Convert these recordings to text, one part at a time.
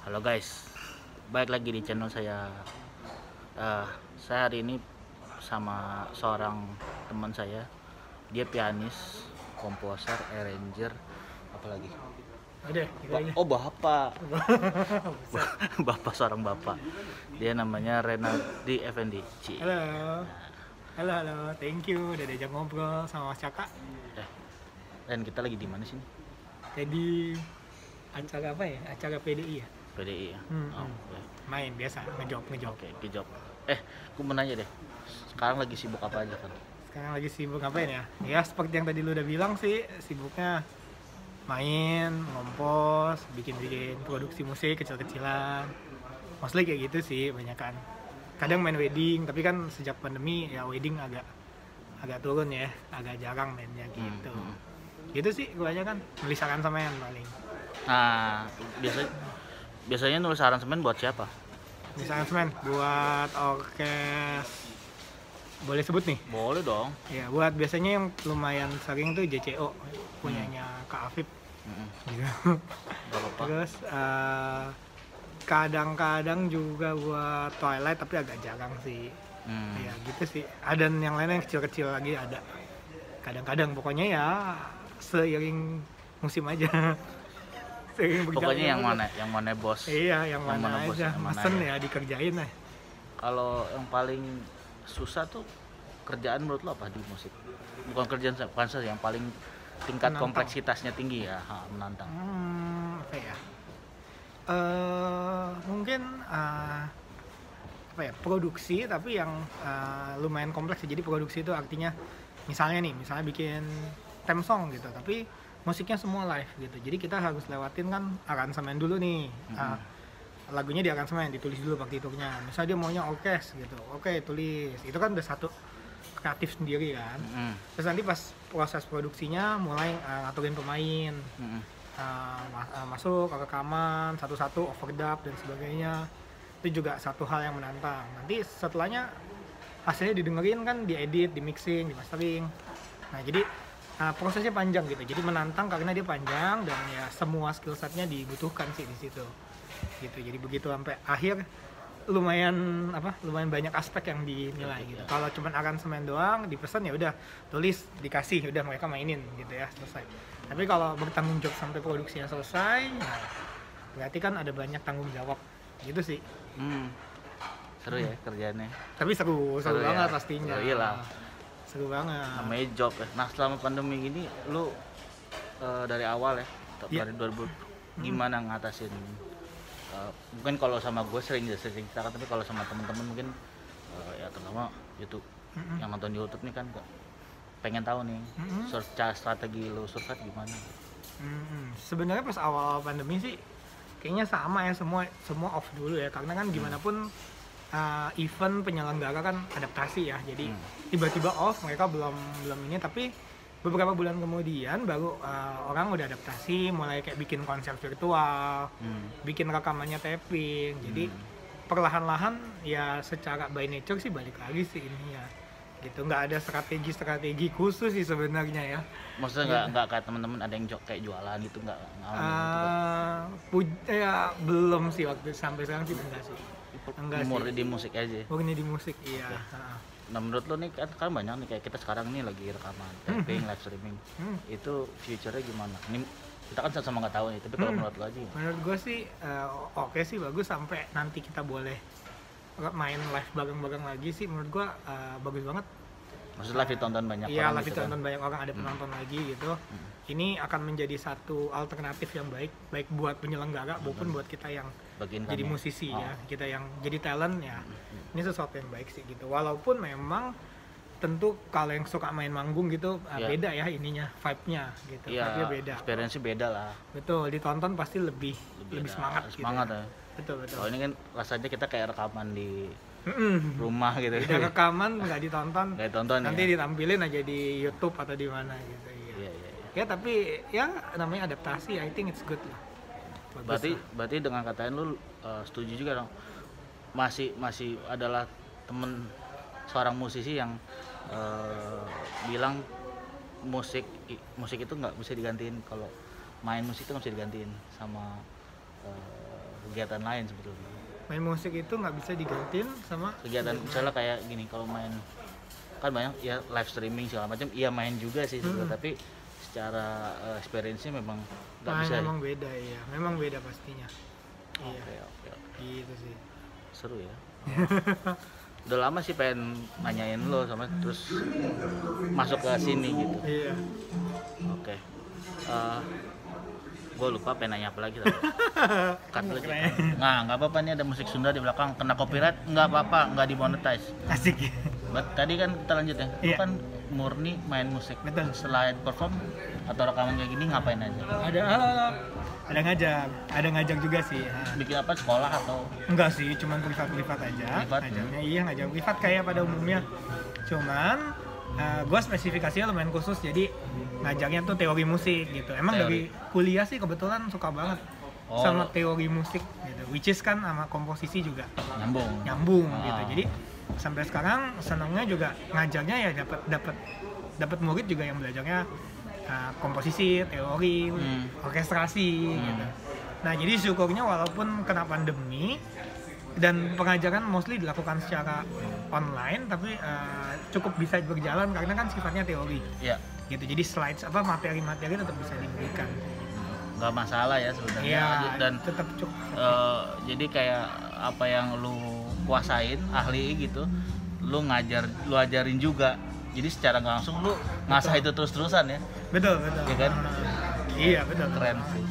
Halo guys, balik lagi di channel saya. Saya hari ini sama seorang teman saya. Dia pianis, komposer, arranger, apalagi. Udah, gitu aja. Oh bapak, Buset. seorang bapak. Dia namanya Renaldi Effendi. Halo. Halo, thank you udah diajak ngobrol sama Mas Caka. Dan kita lagi di mana sini? Jadi acara apa ya? Acara PDI ya? PDI ya. Oke. Main biasa, ngejob. Oke, job. Aku mau nanya deh. Sekarang lagi sibuk apa aja kan? Sekarang lagi sibuk ngapain ya? Ya seperti yang tadi lu udah bilang sih, sibuknya main, ngompos, bikin produksi musik kecil-kecilan. Mostly kayak gitu sih, banyak kan. Kadang main wedding, tapi kan sejak pandemi ya wedding agak turun ya, agak jarang mainnya gitu. Gitu sih kebanyakan nulis aransemen paling. Nah, biasanya nulis aransemen buat siapa? Nulis aransemen buat orkes, boleh sebut nih? Boleh dong. Ya buat biasanya yang lumayan sering tuh JCO punyanya Kak Afif gitu. Gak apa-apa. Terus kadang-kadang juga buat Twilight tapi agak jarang sih. Ya gitu sih. Ada yang lain yang kecil-kecil lagi ada. Kadang-kadang pokoknya ya seiring musim aja. Seiring berjalan. Pokoknya yang mana bos. Iya, yang mana mana bos, aja. yang mana Mesen aja. ya dikerjain lah. Kalau yang paling susah tuh kerjaan menurut lo apa di musik? Bukan kerjaan, bukan sih, yang paling tingkat Menantang. kompleksitasnya tinggi ya, menantang. Apa ya? Mungkin apa ya? Produksi tapi yang lumayan kompleks. Jadi produksi itu artinya misalnya bikin theme song gitu, tapi musiknya semua live gitu. Jadi kita harus lewatin kan aransemen dulu nih. Lagunya di aransemen, ditulis dulu partiturnya. Misalnya dia maunya orkes gitu, oke tulis. Itu kan udah satu kreatif sendiri kan. Terus nanti pas proses produksinya mulai ngaturin pemain, masuk ke rekaman satu-satu, overdub dan sebagainya. Itu juga satu hal yang menantang. Nanti setelahnya hasilnya didengerin kan, diedit, di mixing, di mastering. Nah jadi prosesnya panjang gitu. Jadi menantang karena dia panjang dan ya semua skill setnya dibutuhkan sih di situ. Gitu. Jadi begitu sampai akhir lumayan banyak aspek yang dinilai gitu. Kalau cuman aransemen doang dipesan ya udah tulis dikasih udah mereka mainin gitu ya selesai. Tapi kalau bertanggung jawab sampai produksinya selesai, nah, berarti kan ada banyak tanggung jawab gitu sih. Seru ya kerjaannya. Tapi seru ya? banget pastinya. Oh, iyalah. Seru banget. Namanya job ya. Nah selama pandemi gini lu dari awal ya, Iya. dari 2000 gimana ngatasin? Mungkin kalau sama gue sering cerita, tapi kalau sama temen-temen mungkin ya terutama YouTube, yang nonton YouTube nih kan pengen tahu nih strategi lu survive gimana? Sebenarnya pas awal pandemi sih kayaknya sama ya, semua off dulu ya, karena kan gimana pun event penyelenggara kan adaptasi ya, jadi tiba-tiba off, mereka belum ini, tapi beberapa bulan kemudian baru orang udah adaptasi, mulai kayak bikin konser virtual, bikin rekamannya taping, jadi perlahan-lahan ya secara by nature sih balik lagi sih ini ya, gitu. Nggak ada strategi khusus sih sebenarnya ya. Maksudnya nggak kayak teman-teman ada yang kayak jualan gitu, nggak ya belum sih, waktu sampai sekarang sih enggak sih. Murni di musik aja. Murni di musik, iya. Nah menurut lo nih kan banyak nih kayak kita sekarang nih lagi rekaman, taping, live streaming, itu future-nya gimana? Ini kita kan sama nggak tahu nih, tapi kalau menurut lo aja gimana? Menurut gue sih oke sih, bagus sampai nanti kita boleh main live bareng-bareng lagi sih, menurut gue bagus banget. Maksudnya live ditonton banyak Iya, orang live gitu ditonton kan? banyak orang, ada penonton lagi gitu. Ini akan menjadi satu alternatif yang baik buat penyelenggara maupun buat kita yang jadi musisi ya, kita yang jadi talent ya. Ini sesuatu yang baik sih gitu. Walaupun memang tentu kalau yang suka main manggung gitu beda ya ininya, vibe-nya gitu. Iya, beda. experience-nya beda lah. Betul, ditonton pasti lebih semangat gitu. Semangat Ya. Betul. Kalau ini kan rasanya kita kayak rekaman di rumah gitu. Udah rekaman nggak ditonton. Nggak ditonton nanti ya. ditampilin aja di YouTube atau di mana gitu. Iya. Ya tapi ya namanya adaptasi, I think it's good lah. Bagus Berarti dengan katain lu setuju juga dong. Masih adalah temen seorang musisi yang bilang musik itu nggak bisa digantiin, kalau main musik itu nggak bisa digantiin sama kegiatan lain sebetulnya. Main musik itu nggak bisa digantiin sama Kegiatan misalnya kayak gini, kalau main kan banyak ya live streaming segala macam, iya main juga sih sebetulnya, tapi secara experience-nya memang nggak bisa. Memang beda ya, memang beda pastinya. Iya. Oke. Gitu sih. Seru ya. Udah lama sih pengen nanyain lo sama terus masuk ke sini gitu. Iya. Oke. Gue lupa pengen nanya apa lagi tadi. Cut dulu aja. Nggak apa-apa, nih ada musik Sunda di belakang, kena copyright nggak apa-apa, nggak dimonetize. Asik. Tadi kan kita lanjut ya. Lu Iya. kan murni main musik. Betul. Selain perform atau rekaman kayak gini ngapain aja? Ada ngajak juga sih. Bikin apa, sekolah atau? Enggak sih, cuman privat aja. Privat? Ngajaknya iya ngajak privat kayak pada umumnya. Cuman gue spesifikasinya lumayan khusus, jadi ngajaknya tuh teori musik gitu. Emang Teori. dari kuliah sih kebetulan suka banget sama teori musik gitu. Which is kan sama komposisi juga nyambung gitu. Jadi sampai sekarang senangnya juga ngajarnya ya dapat murid juga yang belajarnya komposisi, teori, orkestrasi gitu. Nah, jadi syukurnya walaupun kena pandemi dan pengajaran mostly dilakukan secara online, tapi cukup bisa berjalan karena kan sifatnya teori. Iya. Gitu. Jadi slides materi-materi tetap bisa diberikan. Nggak masalah ya sebenarnya. Iya, Dan tetap cukup. jadi kayak apa yang lu kuasain, ahli gitu, lu ajarin juga. Jadi secara nggak langsung lu ngasah itu terus-terusan ya. Betul. Iya kan? Iya, betul. Keren sih.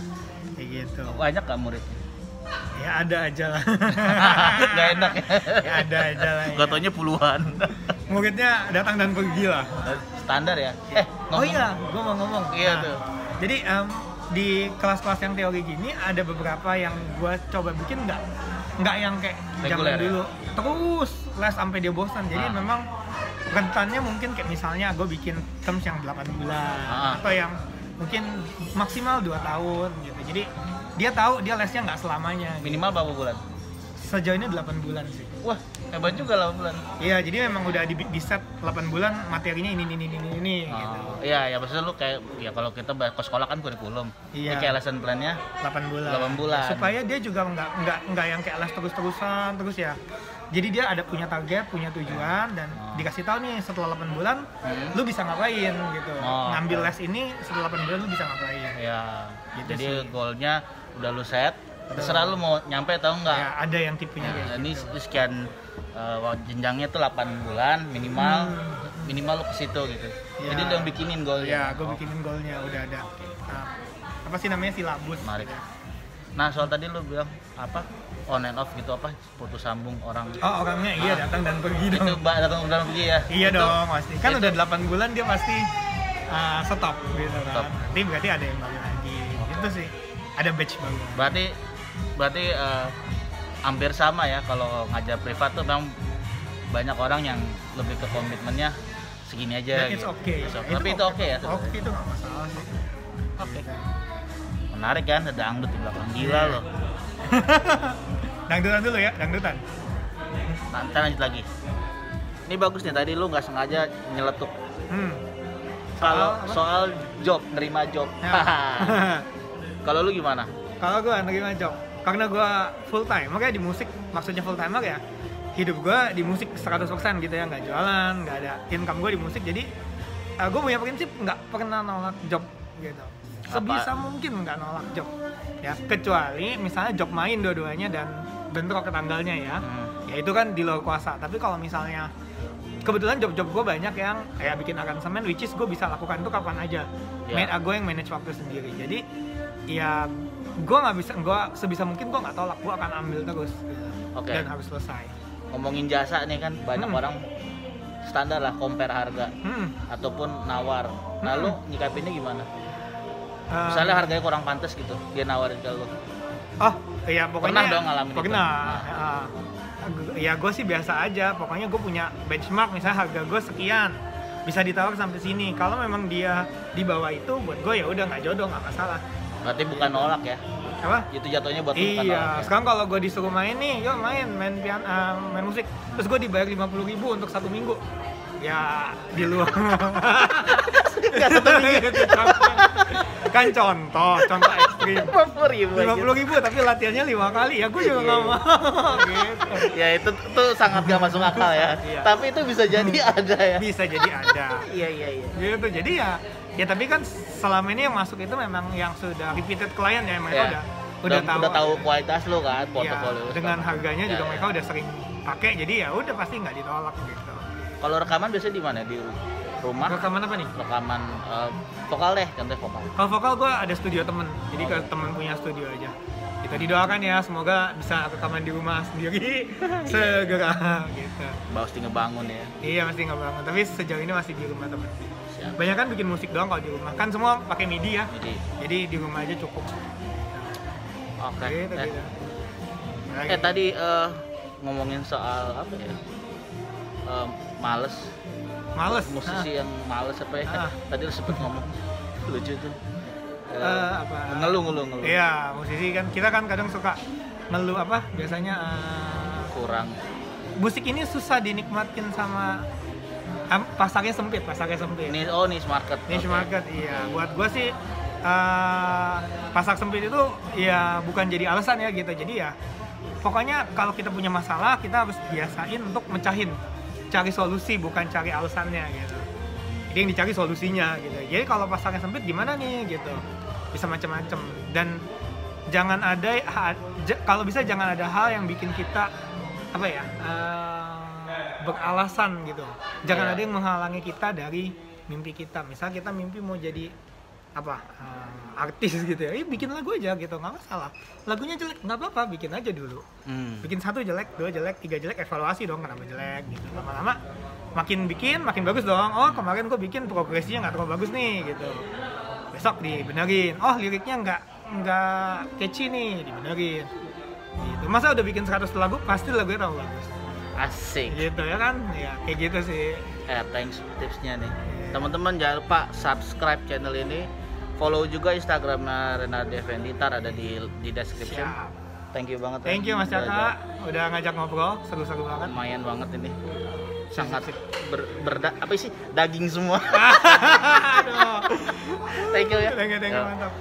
Kayak gitu. Banyak nggak muridnya? Ya ada aja lah. Nggak enak ya? Ya ada aja lah. Gak taunya puluhan. Muridnya datang dan pergi lah. Standar ya? Oh iya, gue mau ngomong. Iya tuh. Jadi di kelas-kelas yang teori gini ada beberapa yang gue coba bikin nggak yang kayak Reguler, zaman dulu terus les sampai dia bosan. Jadi memang rentannya mungkin kayak misalnya gue bikin terms yang 8 bulan atau yang mungkin maksimal 2 tahun gitu. Jadi dia tahu dia lesnya nggak selamanya gitu. Minimal berapa bulan? Sejauh ini 8 bulan sih. Wah, hebat juga 8 bulan. Iya, jadi memang udah di set 8 bulan materinya ini gitu. Iya, ya maksudnya lu kayak ya kalau kita ke sekolah kan kurikulum. Iya. Ini kayak lesson plan-nya 8 bulan. 8 bulan. Supaya dia juga nggak yang kayak les terus-terusan terus ya. Jadi dia ada punya target, punya tujuan, dan dikasih tahu nih setelah 8 bulan lu bisa ngapain gitu. Ngambil les ini setelah 8 bulan lu bisa ngapain. Iya. Gitu Jadi sih. goalnya udah lu set. Terserah lu mau nyampe atau enggak. Ya, ada yang tipenya kayak Ini gitu. sekian jenjangnya tuh 8 bulan minimal lu ke situ gitu. Ya. Jadi lu yang bikinin goalnya. Ya, gue bikinin goalnya udah ada. Nah, apa sih namanya, silabus. Menarik. Nah, soal tadi lu bilang apa? On and off gitu, apa? Putus sambung orang. Oh, orangnya iya datang dan pergi Itu dong. datang dan pergi ya. Iya Itu- dong, pasti. Kan itu- udah 8 bulan dia pasti stop gitu kan. Stop. Nanti berarti ada yang baru lagi. Itu sih. Ada batch baru. Berarti hampir sama ya, kalau ngajar privat tuh memang banyak orang yang lebih ke komitmennya segini aja. Dan it's gitu. okay. Tapi itu oke ya. Oke, itu nggak masalah sih. Oke. Menarik kan, ada dangdut di belakang, gila loh. Dangdutan dulu ya, dangdutan. Nanti lanjut lagi. Ini bagus nih, tadi lu nggak sengaja nyeletuk. Kalau Apa? soal job, nerima job. Ya. Kalau lu gimana? Kalau gue nerima job, karena gue full time, makanya di musik maksudnya full timer ya. Hidup gue di musik 100% gitu ya, nggak jualan, nggak ada income gue di musik. Jadi gue punya prinsip nggak pernah nolak job gitu. Sebisa mungkin nggak nolak job. Ya kecuali misalnya job main dua-duanya dan bentrok ke tanggalnya ya. Ya itu kan di luar kuasa. Tapi kalau misalnya kebetulan job-job gue banyak yang kayak bikin aransemen, which is gue bisa lakukan itu kapan aja. Gue yang manage waktu sendiri. Jadi ya gue nggak bisa, gue sebisa mungkin gue nggak tolak, gue akan ambil terus gitu. Oke. Dan harus selesai. Ngomongin jasa nih kan, banyak orang standar lah compare harga ataupun nawar. Nah lu nyikapinnya gimana? Misalnya harganya kurang pantas gitu, dia nawarin ke lu. Oh iya, pokoknya Pernah dong ngalamin itu? pernah. Ya gue sih biasa aja, pokoknya gue punya benchmark, misalnya harga gue sekian, bisa ditawar sampai sini. Kalau memang dia di bawah itu, buat gue ya udah nggak jodoh, nggak masalah. Berarti bukan nolak ya? Apa? Itu jatuhnya buat lu bukan nolak Iya, ya? sekarang kalau gue disuruh main nih, yuk main piano, main musik, terus gue dibayar 50.000 untuk 1 minggu, ya di luar Nggak 1 minggu. Kan contoh ekstrim. 50.000 50.000 tapi latihannya 5 kali ya, gue juga nggak mau. Gitu. Ya itu sangat gak masuk akal ya. Iya. Tapi itu bisa jadi ada ya. Bisa jadi ada. Iya. Gitu, jadi ya tapi kan selama ini yang masuk itu memang yang sudah repeated client ya, mereka Ya. udah tahu kualitas lo kan, ya, portofolio lo dengan sekarang. harganya juga Ya. mereka udah sering pakai, jadi ya udah pasti nggak ditolak gitu. Kalau rekaman biasanya di mana? Di rumah? Rekaman apa nih? Rekaman vokal deh, contohnya vokal. Kalau vokal gue ada studio temen, jadi kalau temen punya studio aja. Kita didoakan ya, semoga bisa rekaman di rumah sendiri segera gitu. Pasti ngebangun ya. Iya masih nggak bangun, tapi sejauh ini masih di rumah temen. Siap. Banyak kan bikin musik doang kalau di rumah, kan semua pakai MIDI ya, Jadi, jadi di rumah aja cukup. oke. Gitu, gitu. Nah, Tadi ngomongin soal apa ya? Males. males. Musisi yang males apa ya? Ah. Tadi lu sempet ngomong lucu tuh. Apa? Ngeluh. Iya, musisi kan kita kan kadang suka ngeluh apa? Biasanya Kurang. musik ini susah dinikmatin sama pasarnya sempit. Niche market. Niche Oke. market, iya. Buat gua sih pasar sempit itu ya bukan jadi alasan ya gitu. Jadi ya pokoknya kalau kita punya masalah kita harus biasain untuk mecahin, cari solusi bukan cari alasannya gitu. Jadi yang dicari solusinya gitu. Jadi kalau pasarnya sempit gimana nih gitu, bisa macam-macam. Dan jangan ada kalau bisa jangan ada hal yang bikin kita apa ya beralasan gitu. Jangan Iya. ada yang menghalangi kita dari mimpi kita. Misal kita mimpi mau jadi apa artis gitu ya, bikin lagu aja gitu, nggak masalah. Lagunya jelek nggak apa-apa, bikin aja dulu. Bikin 1 jelek, 2 jelek, 3 jelek, evaluasi dong kenapa jelek gitu. Lama-lama makin bikin makin bagus dong. Oh kemarin gue bikin progresinya nggak terlalu bagus nih gitu, besok dibenerin. Oh liriknya nggak catchy nih, dibenerin gitu. Masa udah bikin 100 lagu pasti lagunya terlalu bagus Asik. gitu ya kan, ya kayak gitu sih. Thanks tipsnya nih. Teman-teman jangan lupa subscribe channel ini, follow juga Instagramnya Renaldi Effendi, ntar ada di description. Siap. Thank you banget. Thank you Mas Caka udah ngajak ngobrol, seru-seru banget. Lumayan banget ini. Sangat apa sih? Daging semua. Aduh. Thank you ya. Thank you, Ya. mantap.